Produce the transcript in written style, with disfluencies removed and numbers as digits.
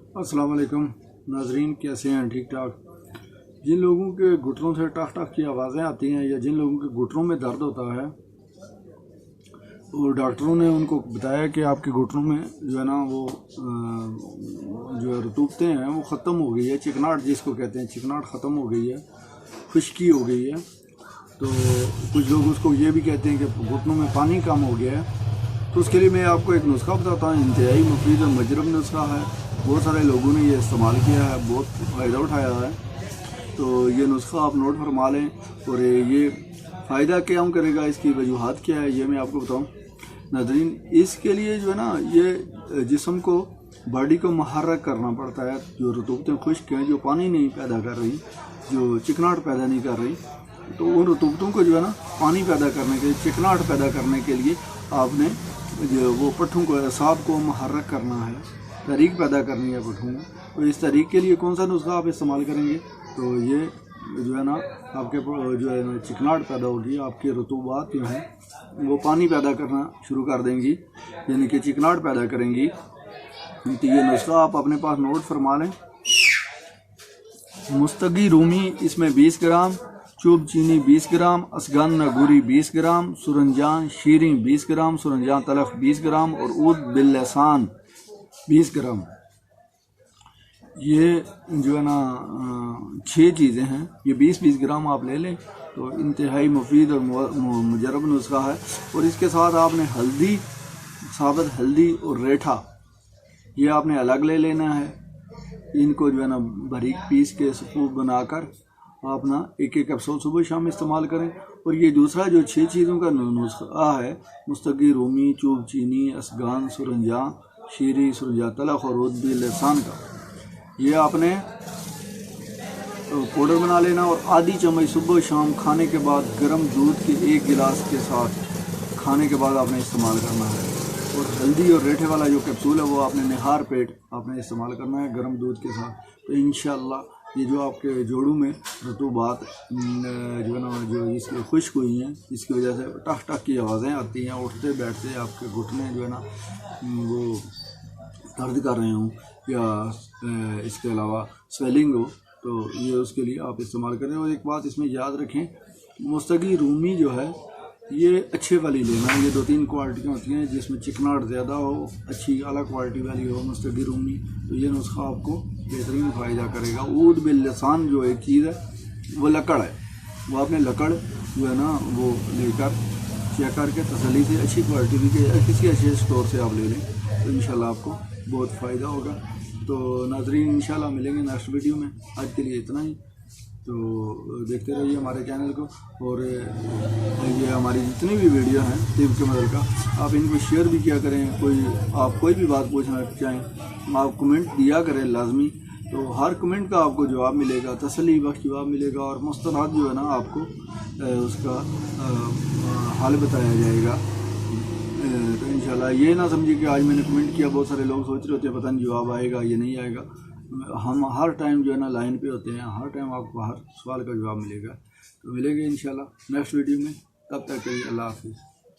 अस्सलाम वालेकुम नाजरीन, कैसे हैं? ठीक ठाक। जिन लोगों के घुटनों से टक टक की आवाज़ें आती हैं या जिन लोगों के घुटनों में दर्द होता है, और डॉक्टरों ने उनको बताया कि आपके घुटनों में जो है ना वो जो रतूबतें हैं वो ख़त्म हो गई है, चिकनाहट जिसको कहते हैं, चिकनाहट ख़त्म हो गई है, खुश्की हो गई है। तो कुछ लोग उसको ये भी कहते हैं कि घुटनों में पानी कम हो गया है। तो उसके लिए मैं आपको एक नुस्खा बताता हूँ, इंतहाई मुफीद और मजरब नुस्खा है। बहुत सारे लोगों ने ये इस्तेमाल किया है, बहुत फ़ायदा उठाया है। तो ये नुस्खा आप नोट फरमा लें और ये फ़ायदा क्या करेगा, इसकी वजूहात क्या है, ये मैं आपको बताऊँ नाज़रीन। इसके लिए जो है ना, ये जिस्म को, बॉडी को मुहर्रक करना पड़ता है। जो रतूबतें खुश्क हैं, जो पानी नहीं पैदा कर रही, जो चिकनाहट पैदा नहीं कर रही, तो उन रतूबतों को जो है ना पानी पैदा करने के लिए, चिकनाहट पैदा करने के लिए आपने जो वो पट्ठों को, असाब को मुहर्रक करना है, तहरीक पैदा करनी है पट्ठों में। तो इस तहरीक के लिए कौन सा नुस्खा आप इस्तेमाल करेंगे? तो ये जो है ना आपके जो है ना चिकनाहट पैदा होगी, आपकी रतूबात जो है वो पानी पैदा करना शुरू कर देंगी, यानी कि चिकनाहट पैदा करेंगी। तो ये नुस्खा आप अपने पास नोट फरमा लें। मुस्तगी रूमी इसमें 20 ग्राम, चुब चीनी 20 ग्राम, असगन नगूरी 20 ग्राम, सुरंजान शीरी 20 ग्राम, सुरंजान तलख 20 ग्राम और ऊद बिल्लसान 20 ग्राम। ये जो है ना 6 चीज़ें हैं। ये 20-20 ग्राम आप ले लें तो इंतहाई मुफीद और मुजरब नुस्खा है। और इसके साथ आपने हल्दी, साबुत हल्दी और रेठा, ये आपने अलग ले लेना है। इनको जो है ना बारीक पीस के सूप बनाकर आप ना एक कैप्सूल सुबह शाम इस्तेमाल करें। और ये दूसरा जो 6 चीज़ों का नुस्खा है, मुस्तगी रूमी, चूब चीनी, असगान, सुरंजा शीरी, सुरंजा तलख और उद्दी लहसान का, ये आपने पाउडर बना लेना। और आधी चम्मच सुबह शाम खाने के बाद गर्म दूध के 1 गिलास के साथ खाने के बाद आपने इस्तेमाल करना है। और हल्दी और रेठे वाला जो कैप्सूल है वो आपने निहार पेट आपने इस्तेमाल करना है गर्म दूध के साथ। तो इंशाअल्लाह ये जो आपके जोड़ों में रतूबात जो है ना, जो इसकी खुश्क हुई हैं, इसकी वजह से टक टक की आवाज़ें आती हैं, उठते बैठते आपके घुटने जो है ना वो दर्द कर रहे हों या इसके अलावा स्वेलिंग हो, तो ये उसके लिए आप इस्तेमाल करें। और एक बात इसमें याद रखें, मुस्तगी रूमी जो है ये अच्छे वाली लेना है। ये 2-3 क्वालिटियाँ होती हैं, जिसमें चिकनाहट ज़्यादा हो, अच्छी अला क्वालिटी वाली हो मुस्तगी रूमी। तो ये नुस्खा आपको बेहतरीन फ़ायदा करेगा। ऊद बिल्लसान जो एक चीज़ है वो लकड़ है, वो आपने लकड़ जो है ना वो लेकर चेक करके तसल्ली से अच्छी क्वालिटी की किसी अच्छे स्टोर से आप ले लें, तो इंशाल्लाह आपको बहुत फ़ायदा होगा। तो नाज़रीन इंशाल्लाह मिलेंगे नेक्स्ट वीडियो में। आज के लिए इतना ही। तो देखते रहिए हमारे चैनल को, और ये हमारी जितनी भी वीडियो हैं तिब के मदद का, आप इनको शेयर भी किया करें। आप कोई भी बात पूछना चाहें आप कमेंट दिया करें लाजमी, तो हर कमेंट का आपको जवाब मिलेगा, तसल्ली बख्श जवाब मिलेगा, और मुस्तनद जो है ना आपको उसका हल बताया जाएगा। तो इंशाल्लाह ये ना समझिए कि आज मैंने कमेंट किया, बहुत सारे लोग सोच रहे होते हैं पता नहीं जवाब आएगा ये नहीं आएगा। हम हर टाइम जो है ना लाइन पे होते हैं, हर टाइम आपको हर सवाल का जवाब मिलेगा। तो मिलेंगे इंशाल्लाह नेक्स्ट वीडियो में, तब तक के लिए अल्लाह हाफिज़।